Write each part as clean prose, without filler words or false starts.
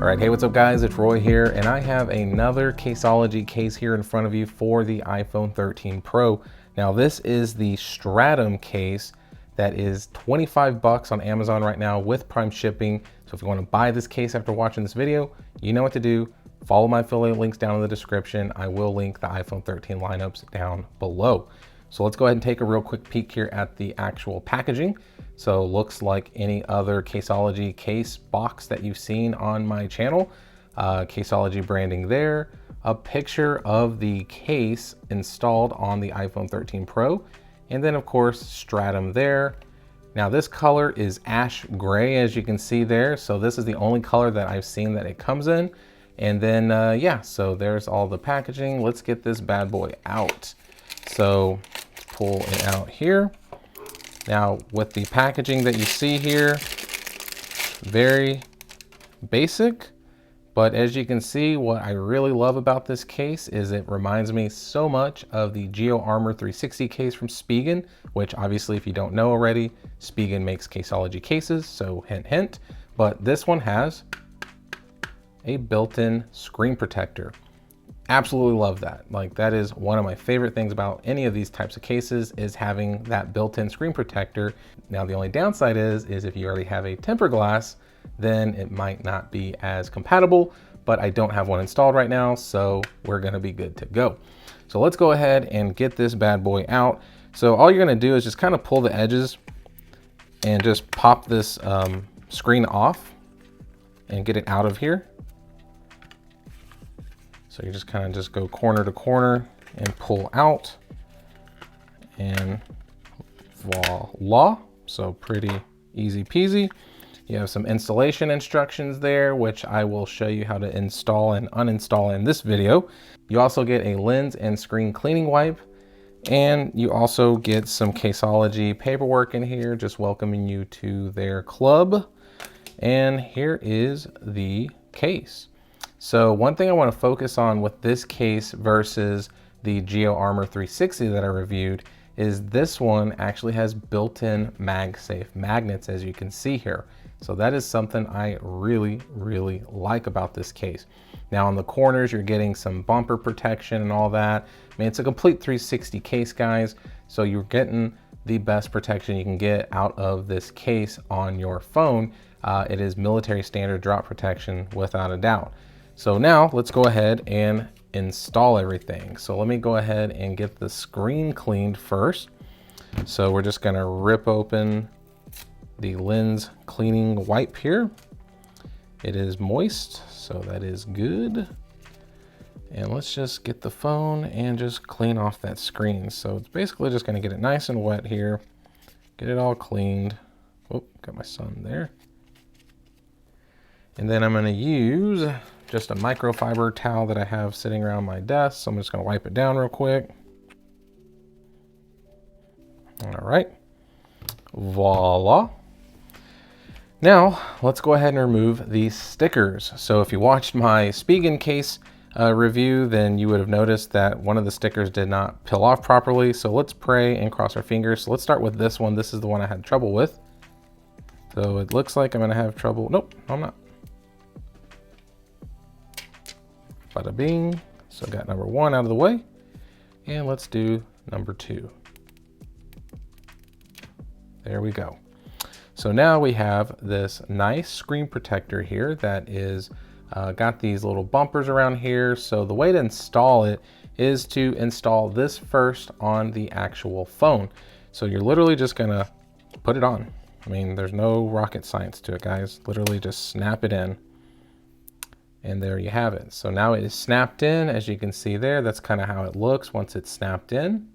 All right, hey, what's up guys? It's Roy here, and I have another Caseology case here in front of you for the iPhone 13 Pro. Now this is the Stratum case that is 25 bucks on Amazon right now with Prime shipping. So if you want to buy this case after watching this video, you know what to do. Follow my affiliate links down in the description. I will link the iPhone 13 lineups down below. So let's go ahead and take a real quick peek here at the actual packaging. So looks like any other Caseology case box that you've seen on my channel. Caseology branding there, a picture of the case installed on the iPhone 13 Pro, and then of course Stratum there. Now this color is ash gray, as you can see there. So this is the only color that I've seen that it comes in. And then yeah, so there's all the packaging. Let's get this bad boy out. So pull it out here. Now with the packaging that you see here, very basic, but as you can see, what I really love about this case is it reminds me so much of the Geo Armor 360 case from Spigen, which obviously if you don't know already, Spigen makes Caseology cases, so hint hint, but this one has a built-in screen protector. Absolutely love that. Like, that is one of my favorite things about any of these types of cases, is having that built-in screen protector. Now the only downside is if you already have a tempered glass, then it might not be as compatible, but I don't have one installed right now, so we're gonna be good to go. So let's go ahead and get this bad boy out. So all you're gonna do is just kind of pull the edges and just pop this screen off and get it out of here. So you just kind of just go corner to corner and pull out, and voila. So pretty easy peasy. You have some installation instructions there, which I will show you how to install and uninstall in this video. You also get a lens and screen cleaning wipe, and you also get some Caseology paperwork in here, just welcoming you to their club. And here is the case. So one thing I want to focus on with this case versus the Geo Armor 360 that I reviewed is this one actually has built-in MagSafe magnets, as you can see here. So that is something I really, really like about this case. Now on the corners, you're getting some bumper protection and all that. I mean, it's a complete 360 case, guys. So you're getting the best protection you can get out of this case on your phone. It is military standard drop protection without a doubt. So now let's go ahead and install everything. So let me go ahead and get the screen cleaned first. So we're just gonna rip open the lens cleaning wipe here. It is moist, so that is good. And let's just get the phone and just clean off that screen. So it's basically just gonna get it nice and wet here, get it all cleaned. Oh, got my son there. And then I'm gonna use just a microfiber towel that I have sitting around my desk. So I'm just gonna wipe it down real quick. All right, voila. Now let's go ahead and remove these stickers. So if you watched my Spigen case review, then you would have noticed that one of the stickers did not peel off properly. So let's pray and cross our fingers. So let's start with this one. This is the one I had trouble with. So it looks like I'm gonna have trouble. Nope, I'm not. Bada bing. So got number one out of the way, and let's do number two. There we go. So now we have this nice screen protector here that is got these little bumpers around here. So the way to install it is to install this first on the actual phone. So you're literally just gonna put it on. I mean, there's no rocket science to it, guys. Literally just snap it in. And there you have it. So now it is snapped in, as you can see there. That's kind of how it looks once it's snapped in.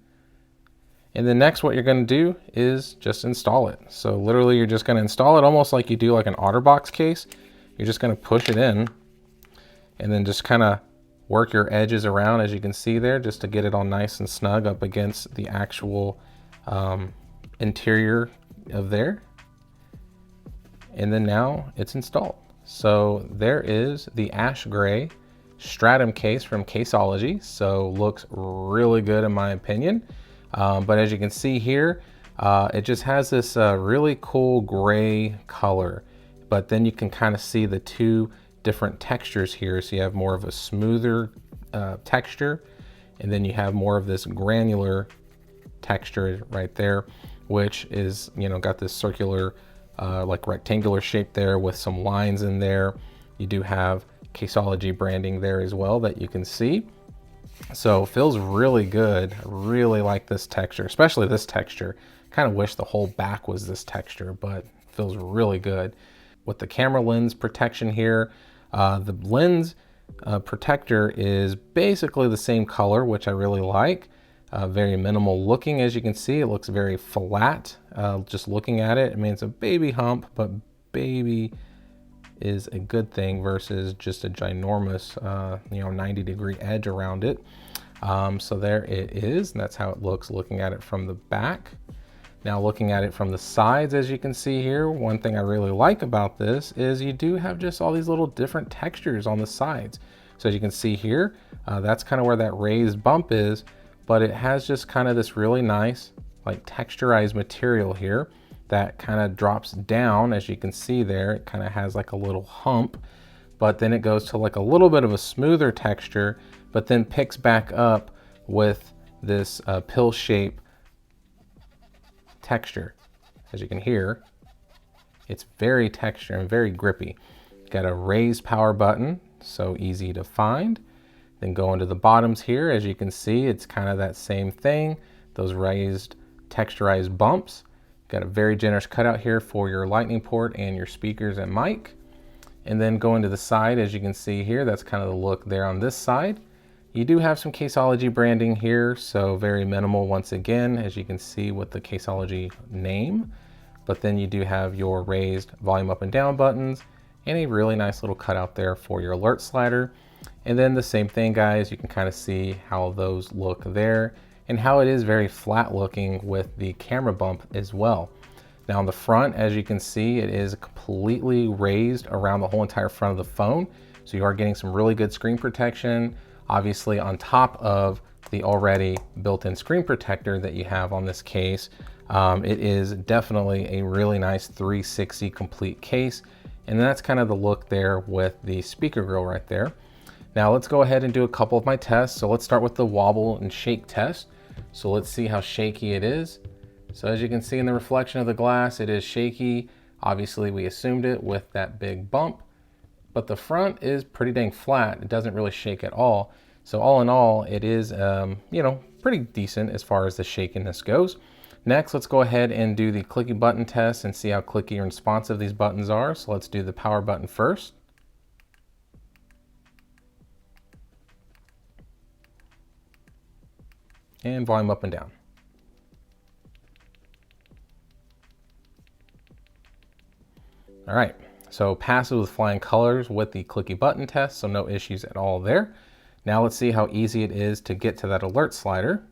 And then next, what you're gonna do is just install it. So literally you're just gonna install it almost like you do like an OtterBox case. You're just gonna push it in and then just kind of work your edges around, as you can see there, just to get it all nice and snug up against the actual interior of there. And then now it's installed. So there is the ash gray Stratum case from Caseology. So looks really good in my opinion. But as you can see here, it just has this really cool gray color. But then you can kind of see the two different textures here. So you have more of a smoother texture, and then you have more of this granular texture right there, which is, you know, got this circular like rectangular shape there with some lines in there. You do have Caseology branding there as well that you can see. So feels really good. I really like this texture, especially this texture. Kind of wish the whole back was this texture, but feels really good. With the camera lens protection here, the lens protector is basically the same color, which I really like. Very minimal looking, as you can see. It looks very flat, just looking at it. I mean, it's a baby hump, but baby is a good thing versus just a ginormous, you know, 90-degree edge around it. So there it is, and that's how it looks looking at it from the back. Now looking at it from the sides, as you can see here, one thing I really like about this is you do have just all these little different textures on the sides. So as you can see here, that's kind of where that raised bump is, but it has just kind of this really nice like texturized material here that kind of drops down. As you can see there, it kind of has like a little hump, but then it goes to like a little bit of a smoother texture, but then picks back up with this pill shape texture. As you can hear, it's very texture and very grippy. Got a raised power button, so easy to find. Then go into the bottoms here, as you can see, it's kind of that same thing, those raised texturized bumps. Got a very generous cutout here for your lightning port and your speakers and mic. And then go into the side, as you can see here, that's kind of the look there on this side. You do have some Caseology branding here, so very minimal once again, as you can see with the Caseology name. But then you do have your raised volume up and down buttons and a really nice little cutout there for your alert slider. And then the same thing, guys, you can kind of see how those look there and how it is very flat looking with the camera bump as well. Now on the front, as you can see, it is completely raised around the whole entire front of the phone. So you are getting some really good screen protection, obviously on top of the already built-in screen protector that you have on this case. It is definitely a really nice 360 complete case. And that's kind of the look there with the speaker grill right there. Now let's go ahead and do a couple of my tests. So let's start with the wobble and shake test. So let's see how shaky it is. So as you can see in the reflection of the glass, it is shaky. Obviously we assumed it with that big bump, but the front is pretty dang flat. It doesn't really shake at all. So all in all, it is, you know, pretty decent as far as the shakiness goes. Next, let's go ahead and do the clicky button test and see how clicky and responsive these buttons are. So let's do the power button first. And volume up and down. All right, so passes with flying colors with the clicky button test, so no issues at all there. Now let's see how easy it is to get to that alert slider.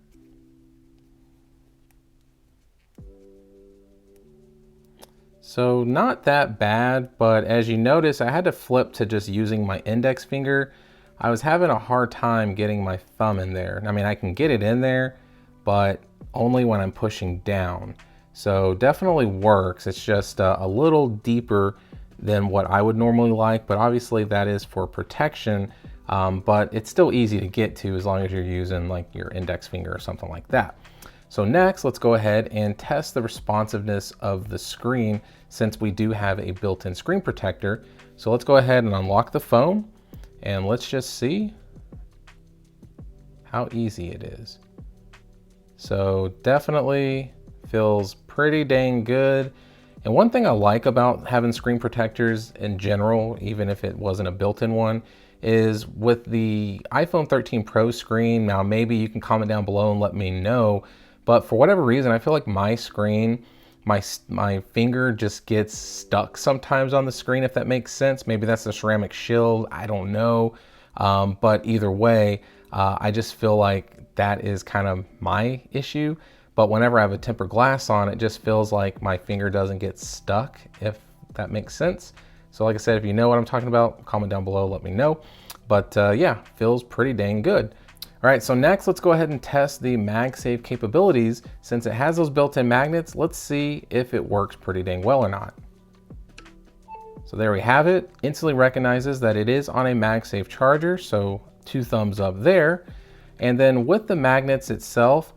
So not that bad, but as you notice, I had to flip to just using my index finger. I was having a hard time getting my thumb in there. I mean, I can get it in there, but only when I'm pushing down. So definitely works. It's just a little deeper than what I would normally like, but obviously that is for protection, but it's still easy to get to as long as you're using like your index finger or something like that. So next, let's go ahead and test the responsiveness of the screen since we do have a built-in screen protector. So let's go ahead and unlock the phone and let's just see how easy it is. So definitely feels pretty dang good. And one thing I like about having screen protectors in general, even if it wasn't a built-in one, is with the iPhone 13 Pro screen. Now maybe you can comment down below and let me know, but for whatever reason, I feel like my screen, my finger just gets stuck sometimes on the screen, if that makes sense. Maybe that's the ceramic shield, I don't know. But either way, I just feel like that is kind of my issue. But whenever I have a tempered glass on, it just feels like my finger doesn't get stuck, if that makes sense. So like I said, if you know what I'm talking about, comment down below, let me know. But yeah, feels pretty dang good. All right, so next let's go ahead and test the MagSafe capabilities. Since it has those built-in magnets, let's see if it works pretty dang well or not. So there we have it. Instantly recognizes that it is on a MagSafe charger, so 2 thumbs up there. And then with the magnets itself,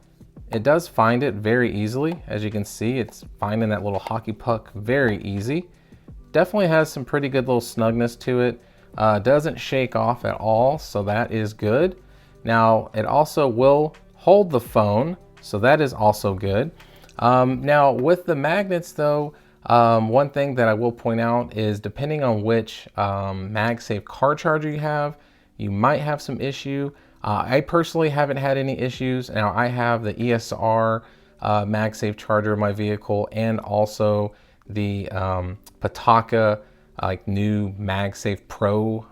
it does find it very easily. As you can see, it's finding that little hockey puck very easy. Definitely has some pretty good little snugness to it. Doesn't shake off at all, so that is good. Now, it also will hold the phone, so that is also good. Now, with the magnets though, one thing that I will point out is depending on which MagSafe car charger you have, you might have some issue. I personally haven't had any issues. Now, I have the ESR MagSafe charger in my vehicle, and also the Pataka like new MagSafe Pro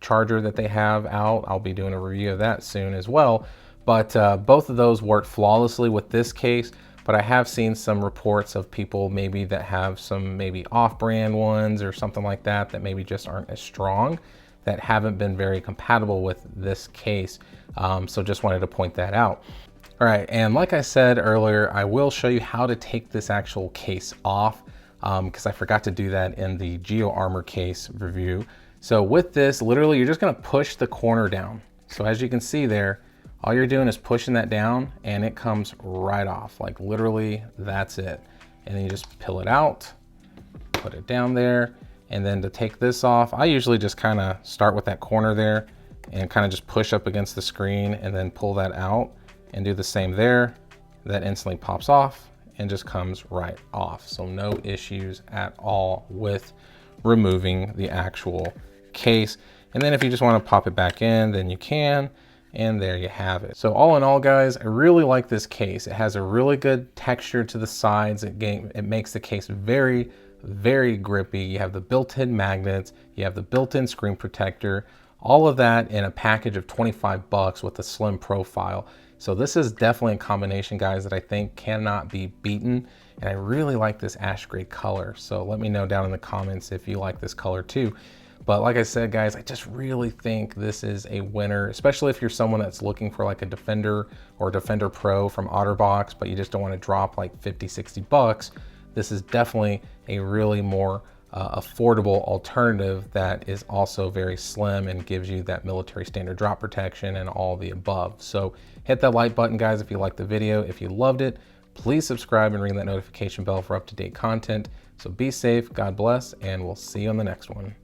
charger that they have out. I'll be doing a review of that soon as well. But both of those work flawlessly with this case. But I have seen some reports of people maybe that have some maybe off-brand ones or something like that that maybe just aren't as strong, that haven't been very compatible with this case. So just wanted to point that out. All right, and like I said earlier, I will show you how to take this actual case off, because I forgot to do that in the Geo Armor case review. So with this, literally you're just gonna push the corner down. So as you can see there, all you're doing is pushing that down and it comes right off. Like literally, that's it. And then you just peel it out, put it down there. And then to take this off, I usually just kind of start with that corner there and kind of just push up against the screen and then pull that out and do the same there. That instantly pops off and just comes right off. So no issues at all with removing the actual case. And then if you just want to pop it back in, then you can. And there you have it. So all in all, guys, I really like this case. It has a really good texture to the sides. It makes the case very, very grippy. You have the built-in magnets, you have the built-in screen protector, all of that in a package of 25 bucks with a slim profile. So this is definitely a combination, guys, that I think cannot be beaten. And I really like this ash gray color. So let me know down in the comments if you like this color too. But like I said, guys, I just really think this is a winner, especially if you're someone that's looking for like a Defender or Defender Pro from OtterBox, but you just don't want to drop like 50, 60 bucks. This is definitely a really more affordable alternative that is also very slim and gives you that military standard drop protection and all the above. So hit that like button, guys, if you liked the video. If you loved it, please subscribe and ring that notification bell for up-to-date content. So be safe, God bless, and we'll see you on the next one.